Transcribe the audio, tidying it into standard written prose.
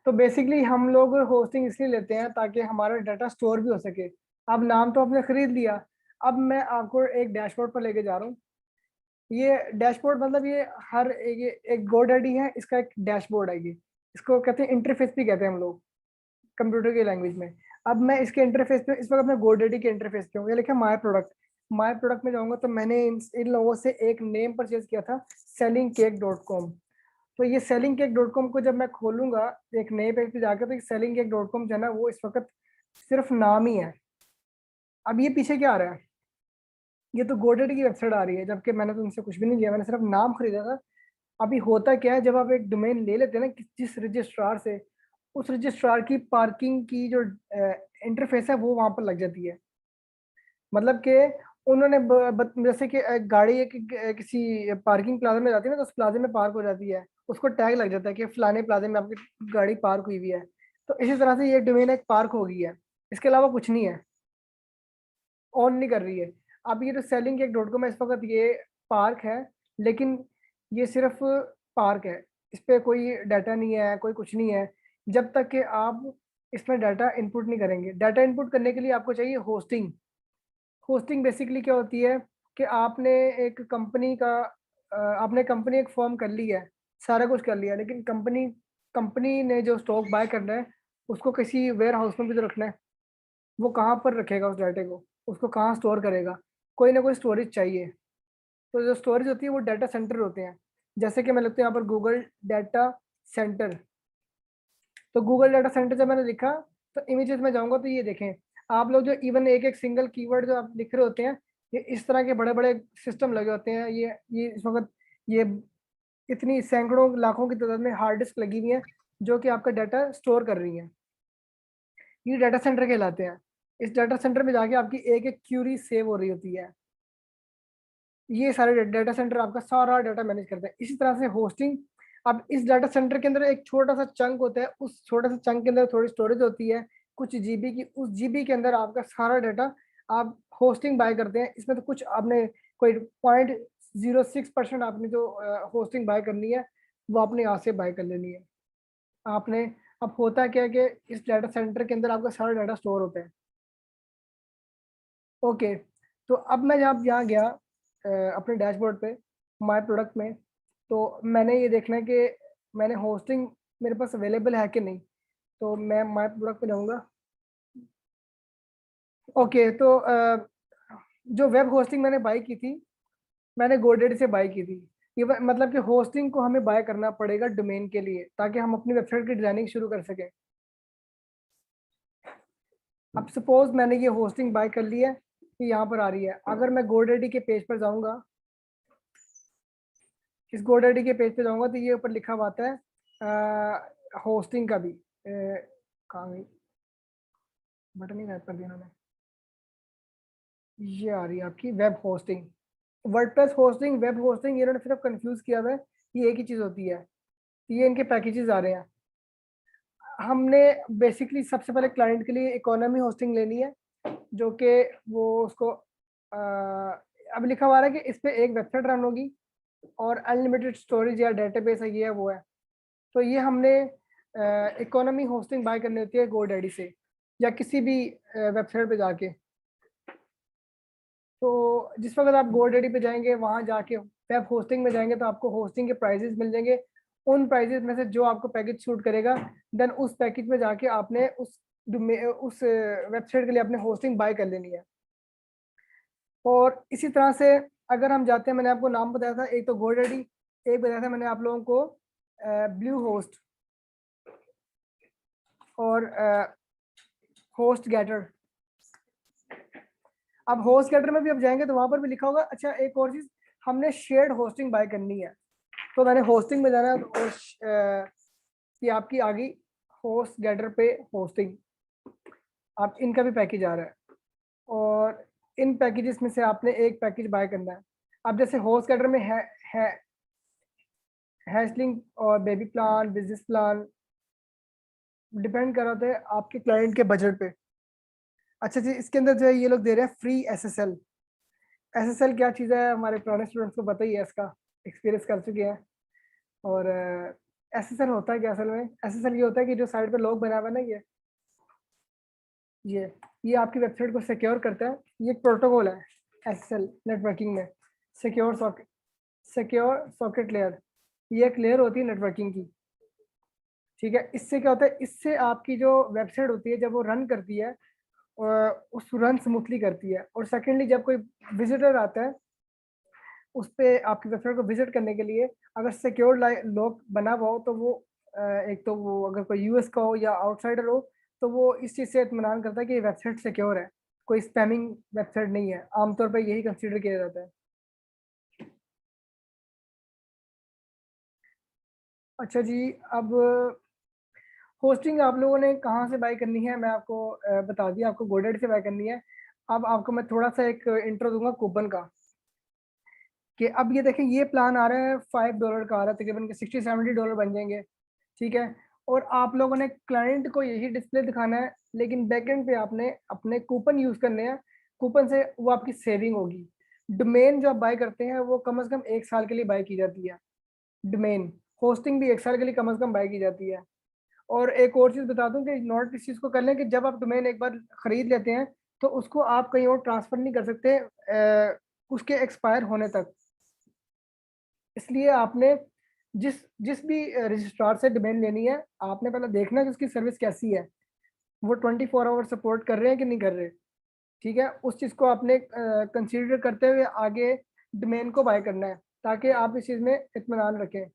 तो बेसिकली हम लोग होस्टिंग इसलिए लेते हैं ताकि हमारा डाटा स्टोर भी हो सके। अब नाम तो आपने खरीद लिया, अब मैं आपको एक डैशबोर्ड पर लेके जा रहा हूँ। ये डैशबोर्ड मतलब ये हर एक GoDaddy है, इसका एक डैशबोर्ड है ये। इसको कहते हैं इंटरफेस भी कहते हैं हम लोग कंप्यूटर की लैंग्वेज में। अब मैं इसके इंटरफेस पे इस वक्त अपने GoDaddy के इंटरफेस पे हूँ, ये लिखा माय प्रोडक्ट। माय प्रोडक्ट में जाऊंगा तो मैंने इन लोगों से एक नेम परचेज किया था, sellingcake.com। तो ये sellingcake.com को जब मैं खोलूंगा एक नए पेज पे जाकर, तो sellingcake.com जो है ना वो इस वक्त सिर्फ नाम ही है। अब ये पीछे क्या आ रहा है, ये तो GoDaddy की वेबसाइट आ रही है, जबकि मैंने तो उनसे कुछ भी नहीं लिया, मैंने सिर्फ नाम खरीदा था। अभी होता क्या है, जब आप एक डोमेन ले लेते हैं ना जिस रजिस्ट्रार से, उस रजिस्ट्रार की पार्किंग की जो इंटरफेस है वो वहां पर लग जाती है। मतलब कि उन्होंने जैसे कि गाड़ी किसी पार्किंग प्लाजा में जाती है ना, तो उस प्लाजे में पार्क हो जाती है, उसको टैग लग जाता है कि फलाने प्लाजे में आपकी गाड़ी पार्क हुई हुई है। तो इसी तरह से ये डोमेन एक पार्क हो गई है, इसके अलावा कुछ नहीं है, ऑन नहीं कर रही है। अब ये जो sellingcake.com है इस वक्त ये पार्क है, लेकिन ये सिर्फ पार्क है, इस पर कोई डाटा नहीं है, कोई कुछ नहीं है, जब तक कि आप इसमें डाटा इनपुट नहीं करेंगे। डाटा इनपुट करने के लिए आपको चाहिए होस्टिंग। होस्टिंग बेसिकली क्या होती है कि आपने एक कंपनी का आपने कंपनी एक फॉर्म कर ली है, सारा कुछ कर लिया, लेकिन कंपनी कंपनी ने जो स्टॉक बाय करना है उसको किसी वेयर हाउस में भी तो रखना है। वो कहाँ पर रखेगा उस डाटे को, उसको कहाँ स्टोर करेगा, कोई ना कोई स्टोरेज चाहिए। तो जो स्टोरेज होती है वो डाटा सेंटर होते हैं। जैसे कि मैं लिखता हूँ यहाँ पर गूगल डाटा सेंटर। तो गूगल डाटा सेंटर जब मैंने लिखा, तो इमेजेस में जाऊंगा तो ये देखें आप लोग, जो इवन एक एक सिंगल कीवर्ड जो आप लिख रहे होते हैं, ये इस तरह के बड़े बड़े सिस्टम लगे होते हैं। ये इस वक्त ये इतनी सैकड़ों लाखों की तादाद में हार्ड डिस्क लगी हुई है जो कि आपका डाटा स्टोर कर रही है। ये डाटा सेंटर कहलाते हैं। इस डाटा सेंटर में जाके आपकी एक एक क्यूरी सेव हो रही होती है। ये सारे डाटा सेंटर आपका सारा डाटा मैनेज करते हैं। इसी तरह से होस्टिंग, अब इस डाटा सेंटर के अंदर एक छोटा सा चंक होता है, उस छोटे से चंक के अंदर थोड़ी स्टोरेज होती है कुछ जीबी की, उस जीबी के अंदर आपका सारा डाटा आप होस्टिंग बाय करते हैं। इसमें तो कुछ आपने कोई 0.06% आपने जो होस्टिंग बाय करनी है वो आपने यहाँ से बाय कर लेनी है आपने। अब होता क्या है कि इस डाटा सेंटर के अंदर आपका सारा डाटा स्टोर होता है। ओके, तो अब मैं जब यहाँ गया अपने डैशबोर्ड पे माय प्रोडक्ट में, तो मैंने ये देखना है कि मैंने होस्टिंग मेरे पास अवेलेबल है कि नहीं। तो मैं माय प्रोडक्ट पे जाऊँगा। ओके, तो जो वेब होस्टिंग मैंने बाई की थी, मैंने GoDaddy से बाई की थी। ये मतलब कि होस्टिंग को हमें बाय करना पड़ेगा डोमेन के लिए, ताकि हम अपनी वेबसाइट की डिजाइनिंग शुरू कर सकें। अब सपोज मैंने ये होस्टिंग बाय कर ली है, ये यहाँ पर आ रही है। अगर मैं GoDaddy के पेज पर जाऊँगा, इस GoDaddy के पेज पे जाऊंगा तो ये ऊपर लिखा हुआ आता है होस्टिंग का भी। कहाँ गई, बटन ही गायब कर दिया उन्होंने। ये आ रही है आपकी web hosting, WordPress hosting, web hosting, ये इन्होंने सिर्फ कंफ्यूज किया हुआ है, ये एक ही चीज़ होती है। ये इनके पैकेजेस आ रहे हैं। हमने बेसिकली सबसे पहले क्लाइंट के लिए इकोनॉमी होस्टिंग लेनी है, जो कि वो उसको अब लिखा हुआ है कि इस पे एक वेबसाइट रन होगी और अनलिमिटेड स्टोरेज या डेटाबेस है, ये है वो है। तो ये हमने इकोनॉमी होस्टिंग बाय करनी होती है GoDaddy से या किसी भी वेबसाइट पे जाके। तो जिस वक्त आप GoDaddy पे जाएंगे, वहाँ जाके वेब होस्टिंग में जाएंगे, तो आपको होस्टिंग के प्राइजेस मिल जाएंगे। उन प्राइजेस में से जो आपको पैकेज सूट करेगा, देन उस पैकेज में जाके आपने उस वेबसाइट के लिए अपने होस्टिंग बाय कर लेनी है। और इसी तरह से अगर हम जाते हैं, मैंने आपको नाम बताया था, एक तो GoDaddy, एक बताया था मैंने आप लोगों को ब्लू होस्ट और होस्ट गेटर। अब होस्ट गेटर में भी अब जाएंगे तो वहां पर भी लिखा होगा। अच्छा, एक और चीज, हमने शेयर्ड होस्टिंग बाय करनी है। तो मैंने होस्टिंग में जाना है, और ये आपकी आ गई होस्ट गेटर पे होस्टिंग। आप इनका भी पैकेज आ रहा है, और इन पैकेजेस में से आपने एक पैकेज बाय करना है। अब जैसे होस्ट गेटर में है हैशलिंग और baby plan, business plan, depend कर रहा है आपके क्लाइंट के बजट पे। अच्छा जी, इसके अंदर जो है ये लोग दे रहे हैं फ्री SSL। SSL क्या चीज़ है, हमारे पुराने स्टूडेंट्स को पता ही है, इसका एक्सपीरियंस कर चुके हैं। और SSL होता है क्या असल में? SSL ये होता है कि जो साइड पे लॉग बना हुआ है ना, ये आपकी वेबसाइट को सिक्योर करता है। ये एक प्रोटोकॉल है SSL नेटवर्किंग में, सिक्योर सॉकेट लेयर। ये एक लेयर होती है नेटवर्किंग की, ठीक है। इससे क्या होता है, इससे आपकी जो वेबसाइट होती है जब वो रन करती है, उस रन स्मूथली करती है। और सेकेंडली जब कोई विजिटर आता है उस पर आपकी वेबसाइट को विजिट करने के लिए, अगर सिक्योर लॉक बना हुआ हो तो वो एक तो वो अगर कोई यूएस का हो या आउटसाइडर हो तो वो इस चीज़ से इत्मीनान करता है कि ये वेबसाइट सिक्योर है, कोई स्पैमिंग वेबसाइट नहीं है। आमतौर पर यही कंसीडर किया जाता है। अच्छा जी, अब होस्टिंग आप लोगों ने कहाँ से बाय करनी है, मैं आपको बता दिया, आपको गोडेड से बाय करनी है। अब आपको मैं थोड़ा सा एक इंट्रो दूंगा कूपन का, कि अब ये देखें, ये प्लान आ रहा है $5 का आ रहा है, तकरीबन के $60-70 बन जाएंगे, ठीक है। और आप लोगों ने क्लाइंट को यही डिस्प्ले दिखाना है, लेकिन बैकएंड पे आपने अपने कूपन यूज करने हैं। कूपन से वो आपकी सेविंग होगी। डोमेन जो आप बाय करते हैं वो कम से कम 1 साल के लिए बाय की जाती है डोमेन। होस्टिंग भी 1 साल के लिए कम से कम बाय की जाती है। और एक और चीज़ बता दूं कि नोट इस चीज़ को कर लें कि जब आप डोमेन एक बार खरीद लेते हैं तो उसको आप कहीं और ट्रांसफर नहीं कर सकते उसके एक्सपायर होने तक। इसलिए आपने जिस जिस भी रजिस्ट्रार से डोमेन लेनी है, आपने पहले देखना है कि उसकी सर्विस कैसी है, वो 24 आवर सपोर्ट कर रहे हैं कि नहीं कर रहे, ठीक है। उस चीज़ को आपने कंसीडर करते हुए आगे डोमेन को बाय करना है, ताकि आप इस चीज़ में इत्मीनान रखें।